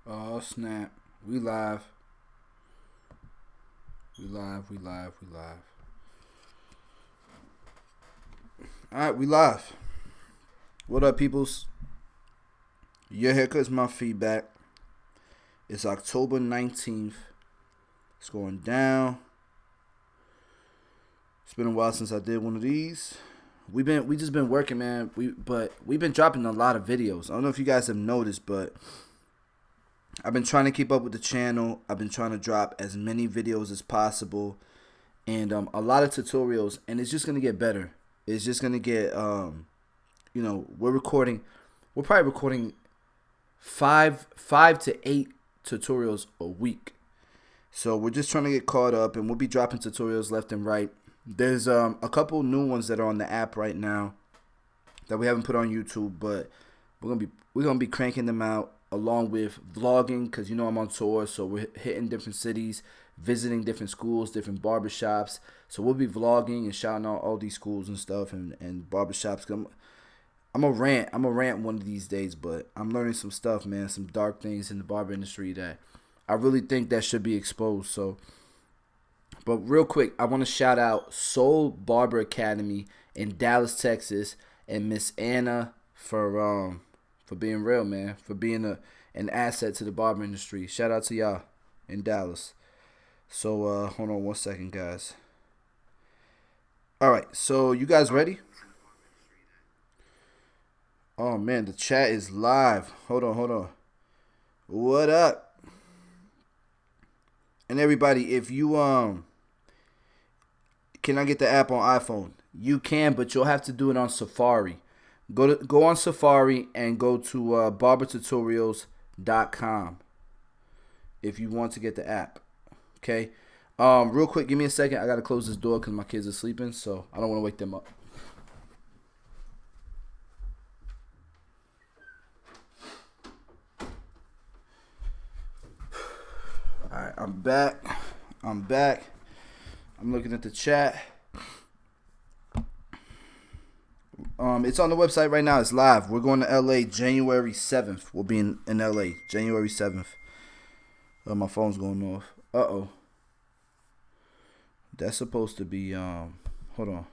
Oh snap. We live. We live. Alright, we live. What up, peoples? Your haircut's my feedback. It's October 19th. It's going down. It's been a while since I did one of these. We just been working, man. We've been dropping a lot of videos. I don't know if you guys have noticed, but I've been trying to keep up with the channel. I've been trying to drop as many videos as possible, and a lot of tutorials. And it's just gonna get better. It's just gonna get we're recording. We're probably recording five to eight tutorials a week. So we're just trying to get caught up, and we'll be dropping tutorials left and right. There's a couple new ones that are on the app right now that we haven't put on YouTube, but we're gonna be cranking them out along with vlogging, because I'm on tour, so we're hitting different cities, visiting different schools, different barbershops. So we'll be vlogging and shouting out all these schools and stuff and barbershops. I'm a rant one of these days, but I'm learning some stuff, man, some dark things in the barber industry that I really think that should be exposed. So, but real quick, I want to shout out Soul Barber Academy in Dallas, Texas, and Miss Anna for being real, man, for being an asset to the barber industry. Shout out to y'all in Dallas. So hold on one second, guys. All right, so you guys ready? Oh man, the chat is live. Hold on. What up? And everybody, if you can I get the app on iPhone? You can, but you'll have to do it on Safari. Go on Safari and go to barbertutorials.com if you want to get the app. Okay. Real quick, give me a second. I gotta close this door because my kids are sleeping, so I don't want to wake them up. All right, I'm back. I'm looking at the chat. It's on the website right now. It's live. We're going to LA January 7th. We'll be in LA January 7th. My phone's going off. Uh-oh. That's supposed to be hold on.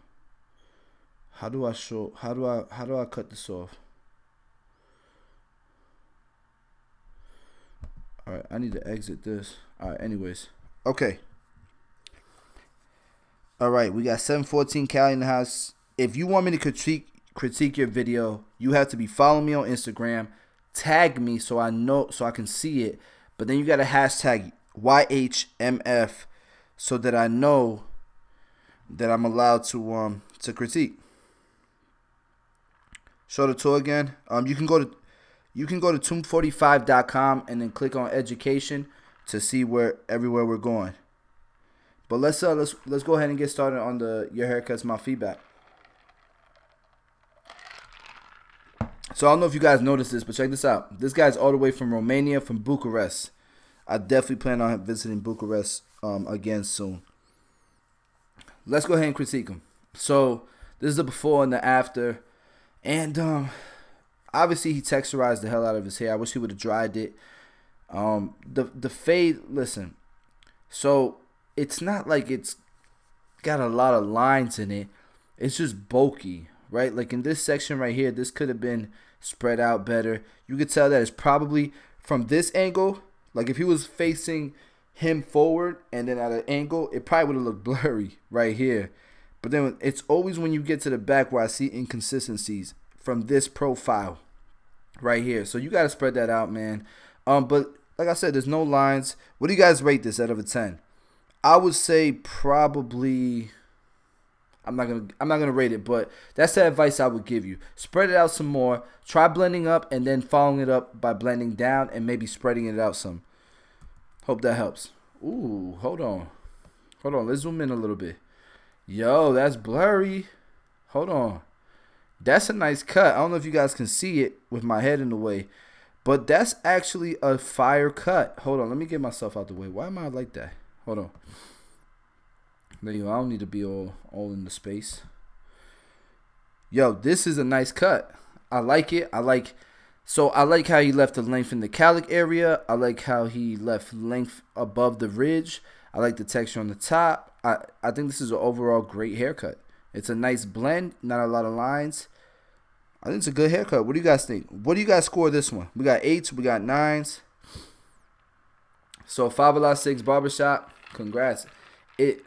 How do I cut this off? All right, I need to exit this. All right, anyways. Okay. All right, we got 714 Cali in the house. If you want me to critique your video, you have to be following me on Instagram, tag me so I can see it. But then you got to hashtag YHMF so that I know that I'm allowed to critique. Show the tour again. You can go to 245.com and then click on education to see everywhere we're going. But let's go ahead and get started on your haircuts, my feedback. So I don't know if you guys noticed this, but check this out. This guy's all the way from Romania, from Bucharest. I definitely plan on visiting Bucharest again soon. Let's go ahead and critique him. So this is the before and the after, and obviously he texturized the hell out of his hair. I wish he would have dried it. The fade. Listen, so it's not like it's got a lot of lines in it. It's just bulky, right? Like in this section right here, this could have been spread out better. You could tell that it's probably from this angle. Like if he was facing him forward and then at an angle, it probably would have looked blurry right here. But then it's always when you get to the back where I see inconsistencies from this profile right here. So you got to spread that out, man. But like I said, there's no lines. What do you guys rate this out of a 10? I would say probably, I'm not gonna rate it, but that's the advice I would give you. Spread it out some more. Try blending up and then following it up by blending down and maybe spreading it out some. Hope that helps. Ooh, hold on. Let's zoom in a little bit. Yo, that's blurry. Hold on. That's a nice cut. I don't know if you guys can see it with my head in the way, but that's actually a fire cut. Hold on, let me get myself out the way. Why am I like that? Hold on. There you go. I don't need to be all in the space. Yo, this is a nice cut. I like it. I like So I like how he left the length in the calic area. I like how he left length above the ridge. I like the texture on the top. I think this is an overall great haircut. It's a nice blend, not a lot of lines. I think it's a good haircut. What do you guys think? What do you guys score this one? We got 8s, we got 9s. So Favela 6 Barbershop, congrats. Y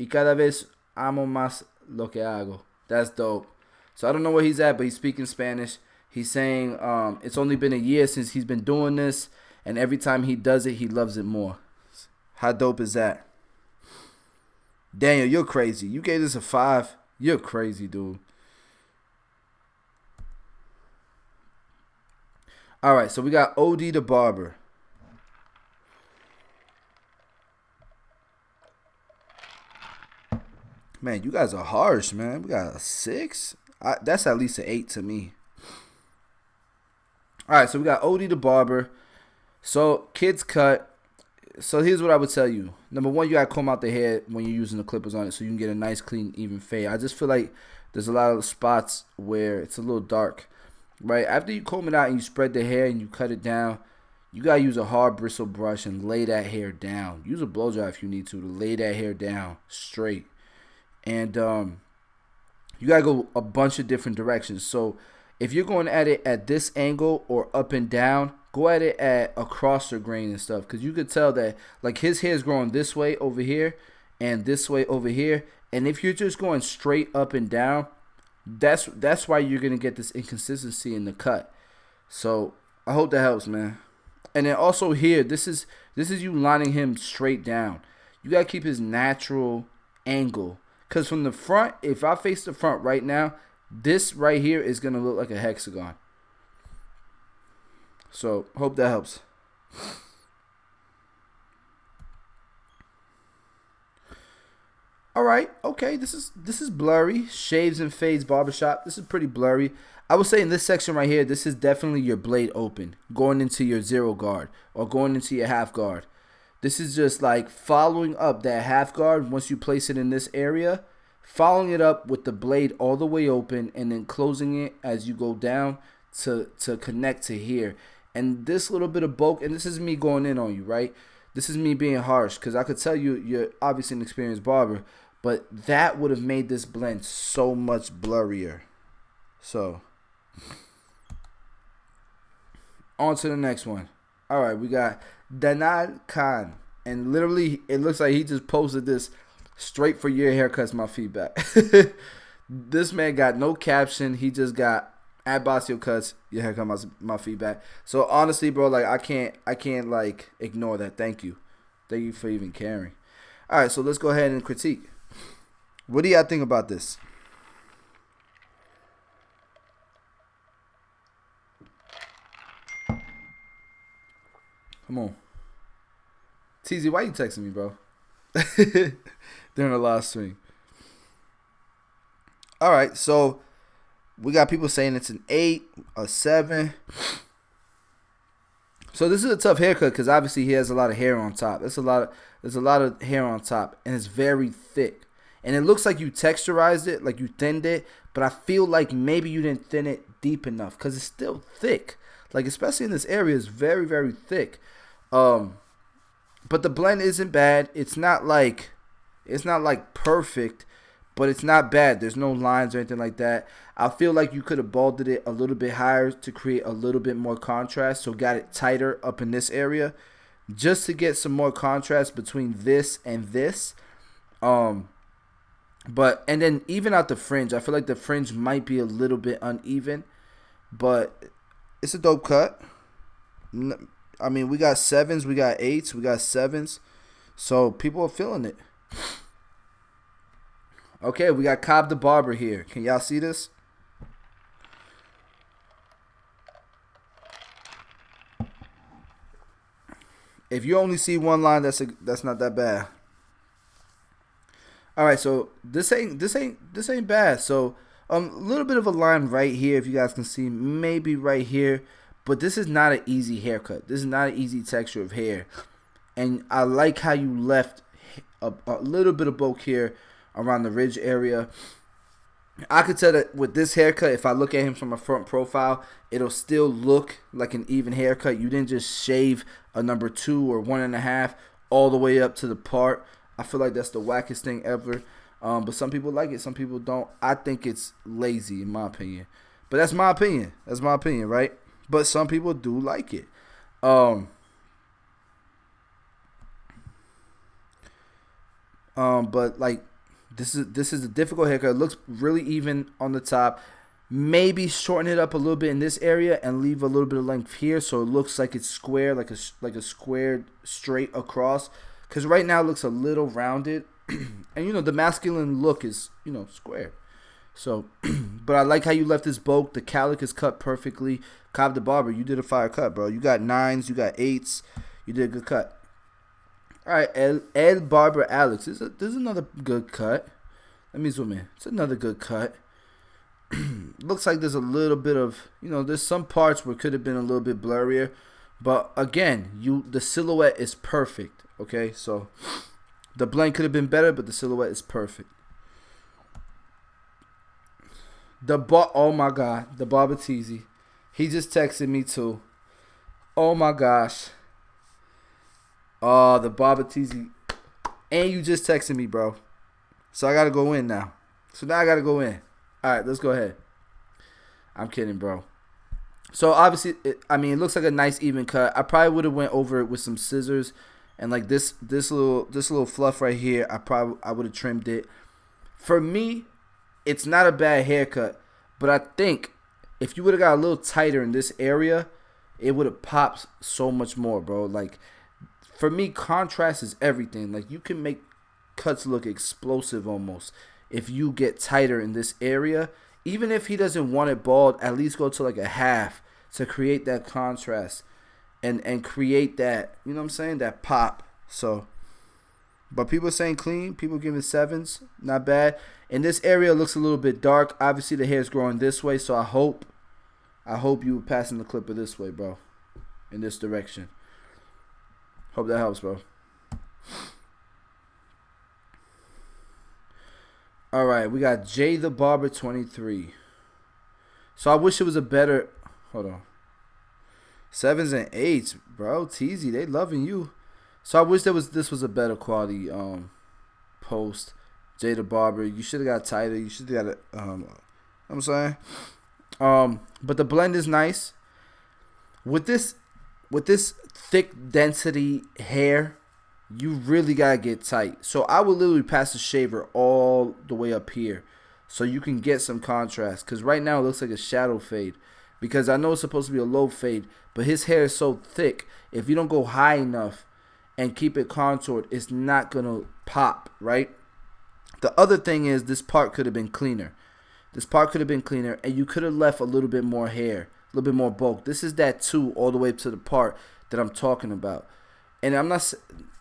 cada vez amo más lo que hago. That's dope. So I don't know where he's at, but he's speaking Spanish. He's saying it's only been a year since he's been doing this, and every time he does it, he loves it more. How dope is that? Daniel, you're crazy. You gave this a 5. You're crazy, dude. All right, so we got OD the Barber. Man, you guys are harsh, man. We got a 6. That's at least an 8 to me. All right, so we got OD the Barber. So kids cut. So here's what I would tell you. Number one, you gotta comb out the hair when you're using the clippers on it, so you can get a nice, clean, even fade. I just feel like there's a lot of spots where it's a little dark, right? After you comb it out and you spread the hair and you cut it down, you gotta use a hard bristle brush and lay that hair down. Use a blow dry if you need to lay that hair down straight. And you gotta go a bunch of different directions. So if you're going at it at this angle or up and down, go at it at across the grain and stuff, because you could tell that like his hair is growing this way over here and this way over here. And if you're just going straight up and down, that's why you're gonna get this inconsistency in the cut. So I hope that helps, man. And then also here, this is you lining him straight down. You gotta keep his natural angle, because from the front, if I face the front right now, this right here is gonna look like a hexagon. So hope that helps. All right, okay. This is blurry. Shaves and Fades Barbershop. This is pretty blurry. I would say in this section right here, this is definitely your blade open, going into your 0 guard or going into your half guard. This is just like following up that half guard once you place it in this area, following it up with the blade all the way open, and then closing it as you go down to connect to here. And this little bit of bulk, and this is me going in on you, right? This is me being harsh, because I could tell you're obviously an experienced barber, but that would have made this blend so much blurrier. So, on to the next one. All right, we got Danal Khan, and literally it looks like he just posted this straight for your haircuts, my feedback. This man got no caption. He just got at Basio Cuts, your haircut, my feedback. So honestly, bro, like I can't like ignore that. Thank you for even caring. All right, so let's go ahead and critique. What do y'all think about this? Come on, TZ, why you texting me, bro? During the live stream. All right, so we got people saying it's an 8, a 7. So this is a tough haircut because obviously he has a lot of hair on top. There's a lot of hair on top, and it's very thick. And it looks like you texturized it, like you thinned it, but I feel like maybe you didn't thin it deep enough because it's still thick. Like especially in this area, it's very, very thick. But the blend isn't bad. It's not like perfect, but it's not bad. There's no lines or anything like that. I feel like you could have balded it a little bit higher to create a little bit more contrast. So got it tighter up in this area just to get some more contrast between this and this. But and then even out the fringe, I feel like the fringe might be a little bit uneven, but it's a dope cut. I mean, we got 7s, we got 8s, we got 7s. So people are feeling it. Okay, we got Cobb the Barber here. Can y'all see this? If you only see one line, that's not that bad. All right, so this ain't bad. So a little bit of a line right here, if you guys can see, maybe right here. But this is not an easy haircut. This is not an easy texture of hair. And I like how you left a little bit of bulk here around the ridge area. I could tell that with this haircut, if I look at him from a front profile, it'll still look like an even haircut. You didn't just shave a number 2 or 1.5 all the way up to the part. I feel like that's the wackest thing ever. But some people like it, some people don't. I think it's lazy, in my opinion. But that's my opinion. That's my opinion, right? But some people do like it. But like this is a difficult haircut. It looks really even on the top. Maybe shorten it up a little bit in this area and leave a little bit of length here, so it looks like it's square, like a squared straight across. Because right now it looks a little rounded, and you know the masculine look is square. So, but I like how you left this bulk. The calic is cut perfectly. Cobb the barber, you did a fire cut, bro. You got 9s, you got 8s. You did a good cut. All right, Ed Barber Alex. This is another good cut. Let me zoom in. It's another good cut. Looks like there's a little bit of, there's some parts where it could have been a little bit blurrier. But again, the silhouette is perfect. Okay, so the blend could have been better, but the silhouette is perfect. Oh my God, the Barber Teasy. He just texted me too. Oh my gosh. Oh, the Barber Teasy. And you just texted me, bro. So I got to go in now. So now I got to go in. All right, let's go ahead. I'm kidding, bro. So obviously, it looks like a nice even cut. I probably would have went over it with some scissors, and like this little fluff right here, I would have trimmed it. For me, it's not a bad haircut, but I think if you would have got a little tighter in this area, it would have popped so much more, bro. Like for me, contrast is everything. Like you can make cuts look explosive almost if you get tighter in this area. Even if he doesn't want it bald, at least go to like a half to create that contrast and create that, you know what I'm saying, that pop. So, but people are saying clean. People giving 7s, not bad. In this area, it looks a little bit dark. Obviously, the hair is growing this way, so I hope you were passing the clipper this way, bro, in this direction. Hope that helps, bro. All right, we got Jay the Barber 23. So I wish it was a better. Hold on. 7s and 8s, bro. Teasy, they loving you. So I wish this was a better quality post. Jay the Barber, you should have got tighter. You should have got it. I'm saying. But the blend is nice. With this thick density hair, you really gotta get tight. So I would literally pass the shaver all the way up here so you can get some contrast. Because right now it looks like a shadow fade. Because I know it's supposed to be a low fade, but his hair is so thick, if you don't go high enough and keep it contoured, it's not gonna pop, right? The other thing is this part could have been cleaner. This part could have been cleaner, and you could have left a little bit more hair, a little bit more bulk. This is that 2 all the way up to the part that I'm talking about. And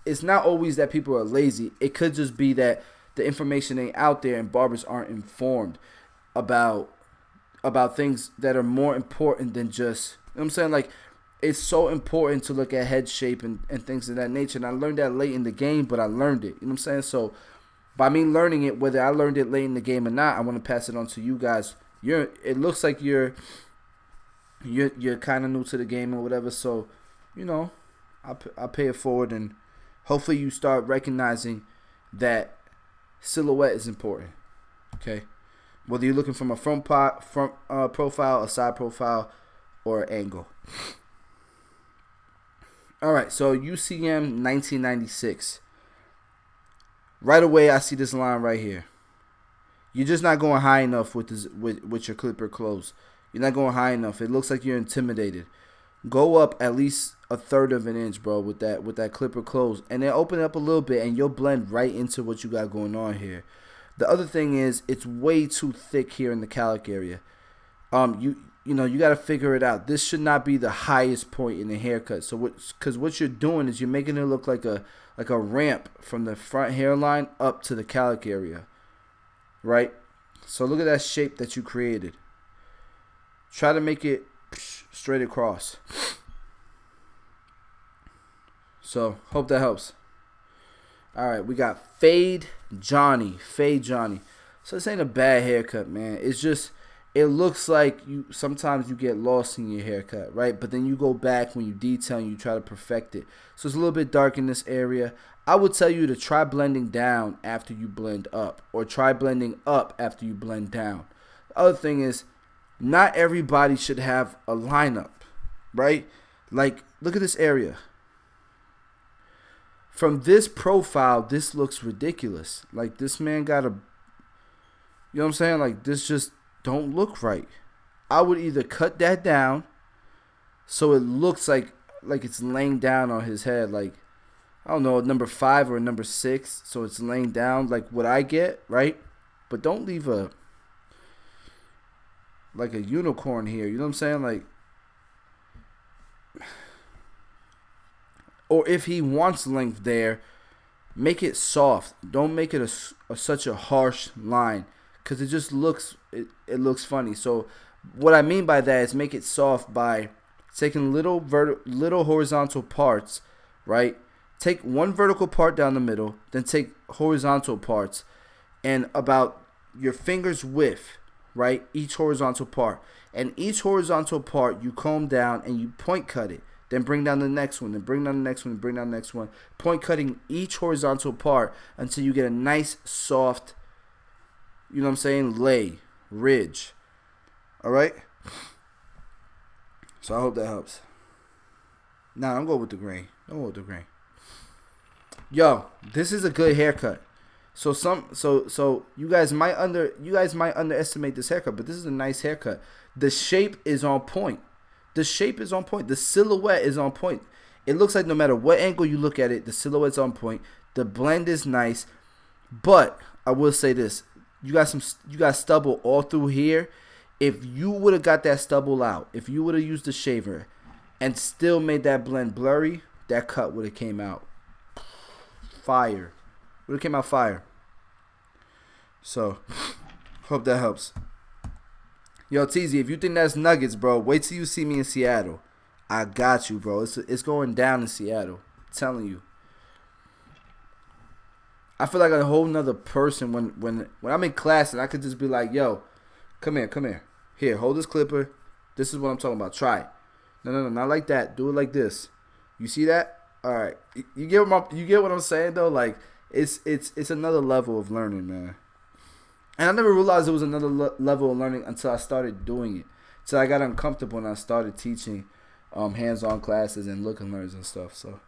it's not always that people are lazy. It could just be that the information ain't out there and barbers aren't informed about things that are more important than just, you know what I'm saying? Like, it's so important to look at head shape and things of that nature. And I learned that late in the game, but I learned it. You know what I'm saying? So by me learning it, whether I learned it late in the game or not, I want to pass it on to you guys. It looks like you're kind of new to the game or whatever. So, I'll pay it forward, and hopefully you start recognizing that silhouette is important. Okay, whether you're looking from a front profile, a side profile, or an angle. All right, so UCM 1996. Right away, I see this line right here. You're just not going high enough with your clipper close. You're not going high enough. It looks like you're intimidated. Go up at least 1/3 of an inch, bro, with that clipper close, and then open it up a little bit, and you'll blend right into what you got going on here. The other thing is it's way too thick here in the calic area. You got to figure it out. This should not be the highest point in the haircut. So what you're doing is you're making it look like a ramp from the front hairline up to the calic area, right? So look at that shape that you created. Try to make it straight across. So hope that helps. All right, we got Fade Johnny. So this ain't a bad haircut, man. It's just, it looks like sometimes you get lost in your haircut, right? But then you go back when you detail and you try to perfect it. So it's a little bit dark in this area. I would tell you to try blending down after you blend up, or try blending up after you blend down. The other thing is, not everybody should have a lineup, right? Like, look at this area. From this profile, this looks ridiculous. Like, this man got a, you know what I'm saying? Like, this just don't look right. I would either cut that down so it looks like it's laying down on his head, like, I don't know, number 5 or number 6, so it's laying down like what I get, right? But don't leave a unicorn here, you know what I'm saying? Like, or if he wants length there, make it soft. Don't make it such a harsh line, because it just looks, it looks funny. So what I mean by that is make it soft by taking little horizontal parts, right? Take one vertical part down the middle, then take horizontal parts, and about your finger's width, right? Each horizontal part. And each horizontal part you comb down and you point cut it. Then bring down the next one, then bring down the next one, bring down the next one. Point cutting each horizontal part until you get a nice, soft, you know what I'm saying, ridge. All right? So I hope that helps. Nah, I'm going with the grain. Yo, this is a good haircut. So you guys might underestimate this haircut, but this is a nice haircut. The shape is on point. The silhouette is on point. It looks like no matter what angle you look at it, the silhouette's on point. The blend is nice. But I will say this. You got stubble all through here. If you would have got that stubble out, if you would have used the shaver and still made that blend blurry, that cut would have came out fire. So, hope that helps. Yo, TZ, if you think that's nuggets, bro, wait till you see me in Seattle. I got you, bro. It's going down in Seattle. I'm telling you. I feel like a whole nother person when I'm in class and I could just be like, yo, come here. Here, hold this clipper. This is what I'm talking about. Try it. No, not like that. Do it like this. You see that? All right. You get what I'm saying though? Like, it's another level of learning, man. And I never realized it was another level of learning until I started doing it. So I got uncomfortable and I started teaching hands-on classes and look and learns and stuff. So,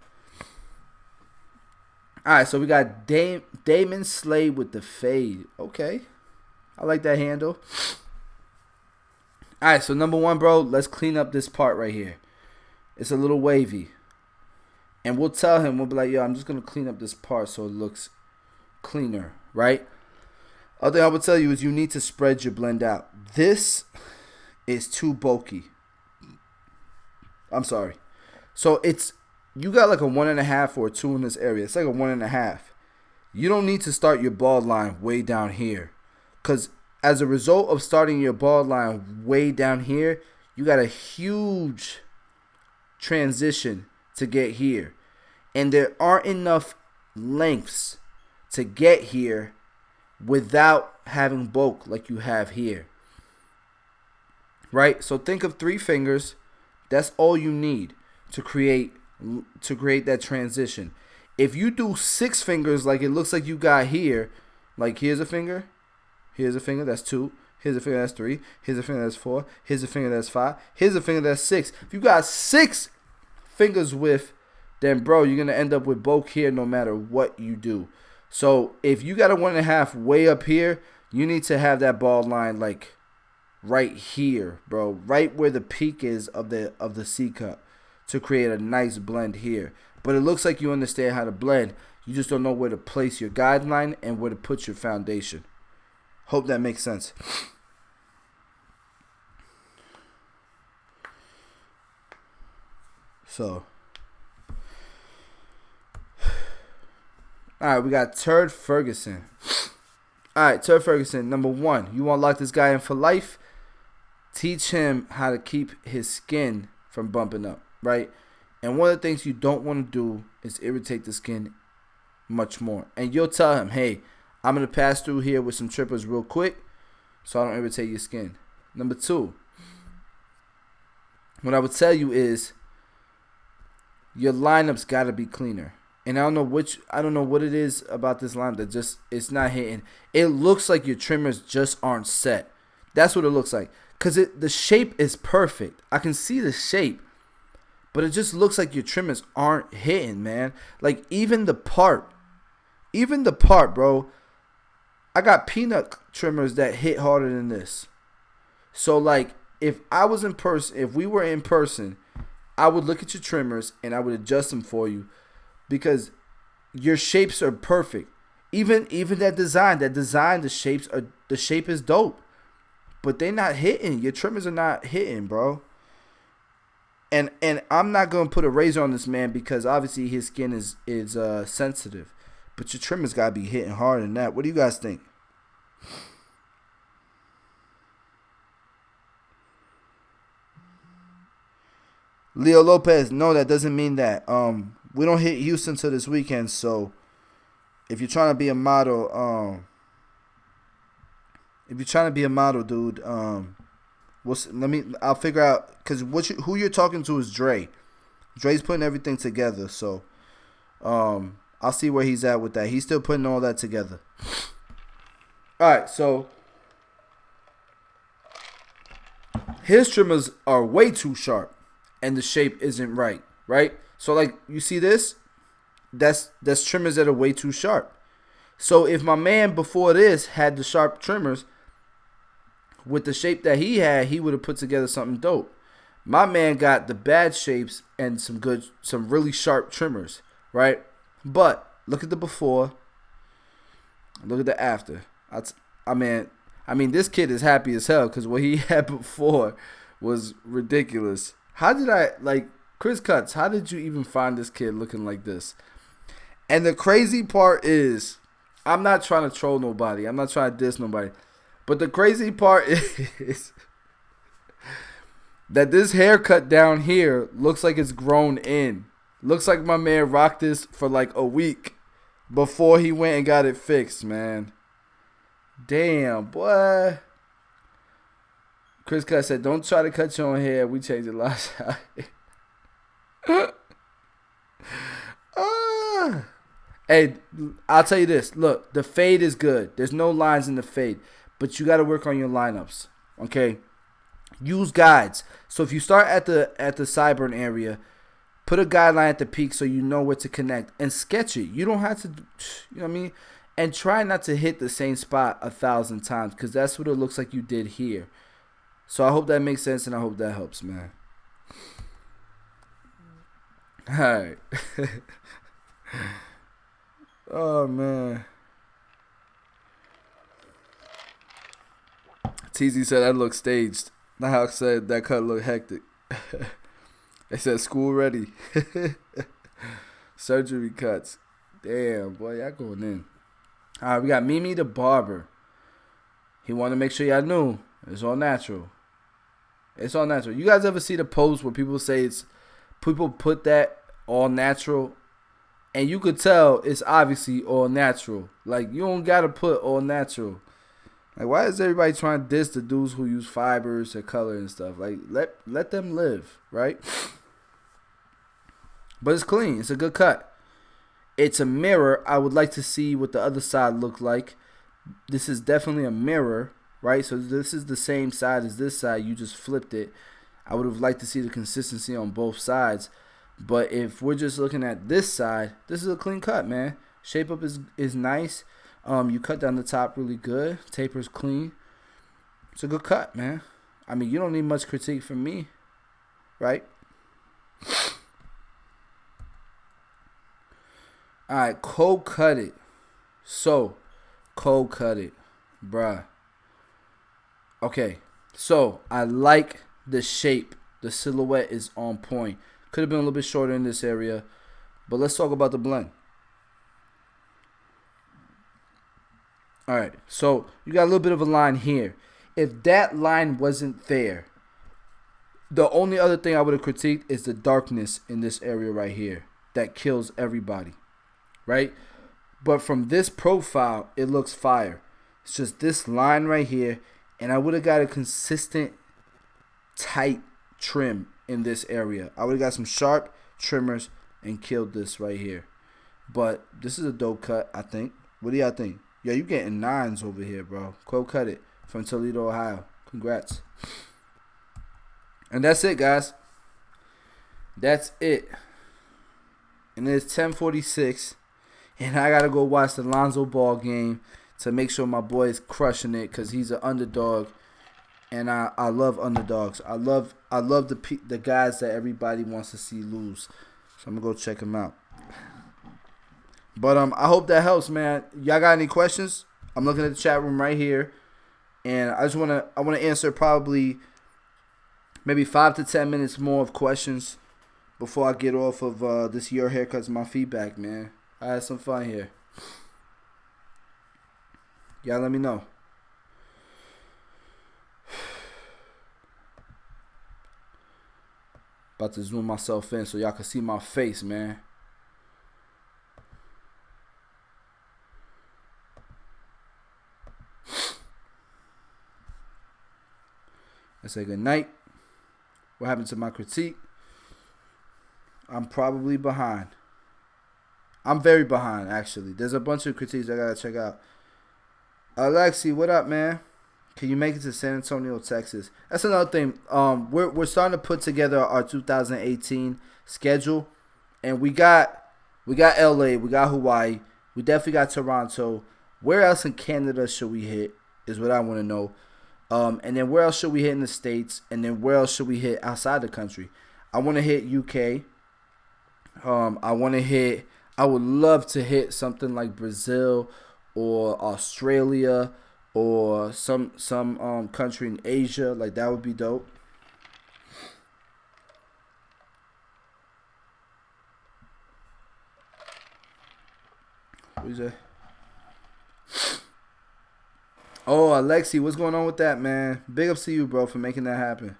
all right. So we got Damon Slade with the fade. Okay, I like that handle. All right. So number 1, bro. Let's clean up this part right here. It's a little wavy, and we'll tell him, we'll be like, yo, I'm just gonna clean up this part so it looks cleaner, right? Other thing I would tell you is you need to spread your blend out. This is too bulky. I'm sorry. So you got like a 1.5 or a 2 in this area. It's like a 1.5. You don't need to start your bald line way down here, because as a result of starting your bald line way down here, you got a huge transition to get here, and there aren't enough lengths to get here without having bulk like you have here, right? So think of 3 fingers. That's all you need to create that transition. If you do 6 fingers like it looks like you got here, like here's a finger, that's 2, here's a finger, that's 3, here's a finger, that's 4, here's a finger, that's 5, here's a finger, that's 6. If you got 6 fingers width, then bro, you're gonna end up with bulk here no matter what you do. So if you got a 1.5 way up here, you need to have that bald line like right here, bro, right where the peak is of the C cup, to create a nice blend here. But it looks like you understand how to blend. You just don't know where to place your guideline and where to put your foundation. Hope that makes sense. So, all right, we got Turd Ferguson. All right, Turd Ferguson, number 1, you want to lock this guy in for life? Teach him how to keep his skin from bumping up, right? And one of the things you don't want to do is irritate the skin much more. And you'll tell him, hey, I'm going to pass through here with some trimmers real quick so I don't irritate your skin. Number 2, what I would tell you is your lineups got to be cleaner. And I don't know what it is about this line that just, it's not hitting. It looks like your trimmers just aren't set. That's what it looks like. Because the shape is perfect. I can see the shape. But it just looks like your trimmers aren't hitting, man. Like, even the part, bro. I got peanut trimmers that hit harder than this. So, like, if we were in person, I would look at your trimmers and I would adjust them for you because your shapes are perfect. Even that design, the shape is dope. But they're not hitting. Your trimmers are not hitting, bro. And I'm not gonna put a razor on this man because obviously his skin is sensitive. But your trimmers gotta be hitting harder than that. What do you guys think? Leo Lopez, no, that doesn't mean that. We don't hit Houston till this weekend, so if you're trying to be a model, dude, I'll figure out, because who you're talking to is Dre. Dre's putting everything together, so I'll see where he's at with that. He's still putting all that together. All right, so his trimmers are way too sharp, and the shape isn't right? So, like, you see this? That's trimmers that are way too sharp. So if my man before this had the sharp trimmers with the shape that he had, he would have put together something dope. My man got the bad shapes and some really sharp trimmers, right? But look at the before, look at the after. I mean, this kid is happy as hell because what he had before was ridiculous. Chris Cuts, how did you even find this kid looking like this? And the crazy part is, I'm not trying to troll nobody. I'm not trying to diss nobody. But the crazy part is that this haircut down here looks like it's grown in. Looks like my man rocked this for like a week before he went and got it fixed, man. Damn, boy. Chris Cut said, don't try to cut your own hair. We changed it last time. Hey, I'll tell you this. Look, the fade is good. There's no lines in the fade. But you got to work on your lineups, okay? Use guides. So if you start at the sideburn area, put a guideline at the peak so you know where to connect and sketch it. You don't have to, you know what I mean? And try not to hit the same spot 1,000 times because that's what it looks like you did here. So I hope that makes sense and I hope that helps, man. All right. Oh, man. TZ said that looked staged. Nahawk said that cut looked hectic. They said school ready. Surgery cuts. Damn, boy, y'all going in. All right, we got Mimi the barber. He wanted to make sure y'all knew it's all natural. It's all natural. You guys ever see the post where people say people put that all natural, and you could tell it's obviously all natural. Like, you don't gotta put all natural. Like, why is everybody trying to diss the dudes who use fibers or color and stuff? Like, let them live, right? But it's clean. It's a good cut. It's a mirror. I would like to see what the other side looked like. This is definitely a mirror, right? So this is the same side as this side. You just flipped it. I would have liked to see the consistency on both sides. But if we're just looking at this side, this is a clean cut, man. Shape up is nice. You cut down the top really good. Taper's clean. It's a good cut, man. I mean, you don't need much critique from me, right? All right, cold cut it. So, cold cut it, bruh. Okay, so I like the shape. The silhouette is on point. Could have been a little bit shorter in this area, but let's talk about the blend. All right, so you got a little bit of a line here. If that line wasn't there, the only other thing I would have critiqued is the darkness in this area right here that kills everybody, right? But from this profile, it looks fire. It's just this line right here, and I would have got a consistent, tight trim in this area. I would have got some sharp trimmers and killed this right here. But this is a dope cut, I think. What do y'all think? Yo, you getting 9s over here, bro. Quote cut it from Toledo, Ohio. Congrats. And that's it, guys. That's it. And it's 10:46. And I got to go watch the Lonzo Ball game to make sure my boy is crushing it because he's an underdog. And I love underdogs. I love the guys that everybody wants to see lose. So I'm going to go check him out. But I hope that helps, man. Y'all got any questions? I'm looking at the chat room right here. And I want to answer probably maybe 5 to 10 minutes more of questions before I get off of this Your Haircuts My Feedback, man. I had some fun here. Y'all let me know. About to zoom myself in so y'all can see my face, man. I say good night. What happened to my critique? I'm probably behind. I'm very behind, actually. There's a bunch of critiques I gotta check out. Alexi, what up, man? Can you make it to San Antonio, Texas? That's another thing. We're starting to put together our 2018 schedule, and we got LA, we got Hawaii, we definitely got Toronto. Where else in Canada should we hit? Is what I want to know. And then where else should we hit in the States? And then where else should we hit outside the country? I want to hit UK. I would love to hit something like Brazil or Australia or some country in Asia. Like, that would be dope. What is that? Oh, Alexi, what's going on with that, man? Big ups to you, bro, for making that happen.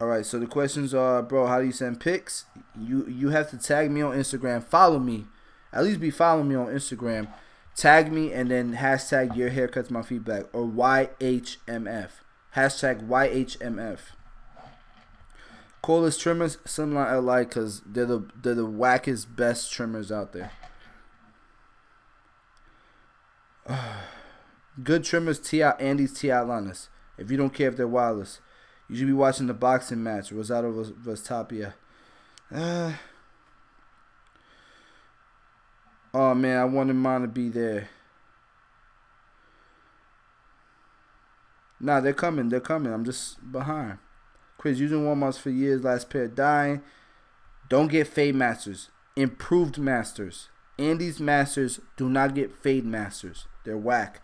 Alright, so the questions are, bro, how do you send pics? You have to tag me on Instagram. Follow me. At least be following me on Instagram. Tag me and then hashtag Your Haircuts My Feedback or YHMF. Hashtag YHMF. Coolest trimmers, similar I like because they're the wackest, best trimmers out there. Good trimmers, Andy's Tialanas. If you don't care if they're wireless. You should be watching the boxing match, Rosado vs. Tapia. Oh, man, I wanted mine to be there. Nah, they're coming. I'm just behind. Chris, using warm-ups for years, last pair dying. Don't get fade masters. Improved masters. Andy's masters do not get fade masters. They're whack.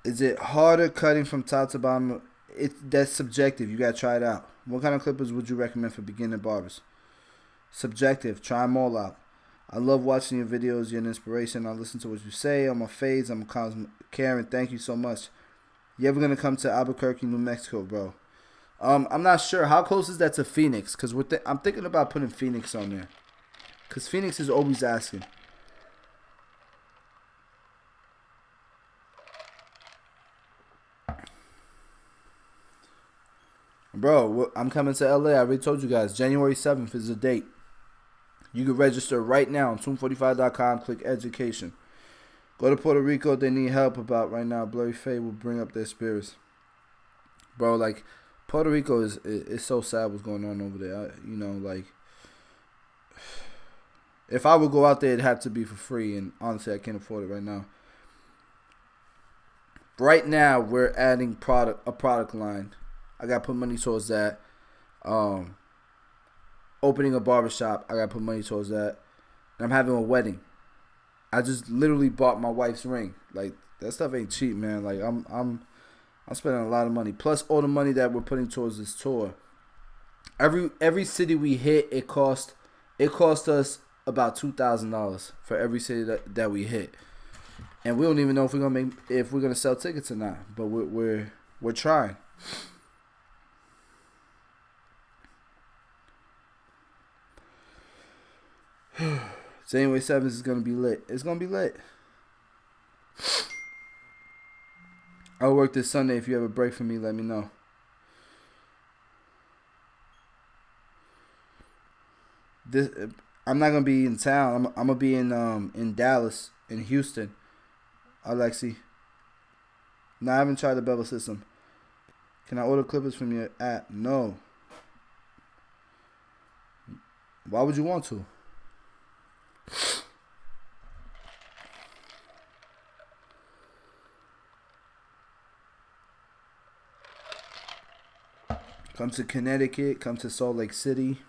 Is it harder cutting from top to bottom? That's subjective. You gotta try it out. What kind of clippers would you recommend for beginner barbers? Subjective. Try them all out. I love watching your videos. You're an inspiration. I listen to what you say on my fades. I'm a Karen. Thank you so much. You ever gonna come to Albuquerque, New Mexico, bro? I'm not sure. How close is that to Phoenix? Cause I'm thinking about putting Phoenix on there. Cause Phoenix is always asking. Bro, I'm coming to LA. I already told you guys. January 7th is the date. You can register right now on Toon45.com. Click education. Go to Puerto Rico. They need help about right now. Blurry Fade will bring up their spirits. Bro, like, Puerto Rico is so sad what's going on over there. If I would go out there, it'd have to be for free. And honestly, I can't afford it right now. Right now, we're adding a product line. I got to put money towards that. Opening a barbershop, I got to put money towards that. And I'm having a wedding. I just literally bought my wife's ring. Like, that stuff ain't cheap, man. Like, I'm spending a lot of money. Plus all the money that we're putting towards this tour. Every city we hit, it cost us about $2,000 for every city that we hit. And we don't even know if we're gonna sell tickets or not. But we're trying. January 7th is gonna be lit. It's gonna be lit. I'll work this Sunday. If you have a break for me, let me know. This I'm not gonna be in town. I'm gonna be in Dallas, in Houston. Alexi. No, I haven't tried the Bevel system. Can I order clippers from your app? No. Why would you want to? Come to Connecticut. Come to Salt Lake City.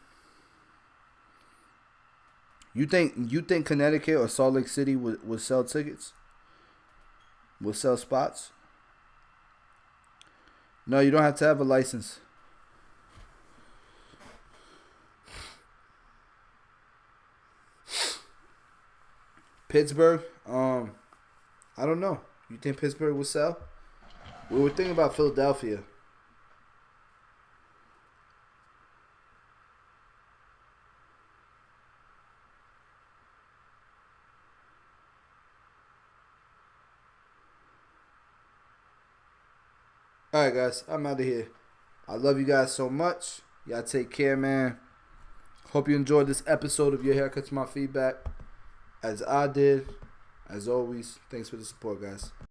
You think Connecticut or Salt Lake City would sell tickets? Would sell spots? No, you don't have to have a license. Pittsburgh, I don't know. You think Pittsburgh will sell? We were thinking about Philadelphia. Alright, guys, I'm out of here. I love you guys so much. Y'all take care, man. Hope you enjoyed this episode of Your Haircuts My Feedback. As I did. As always, thanks for the support, guys.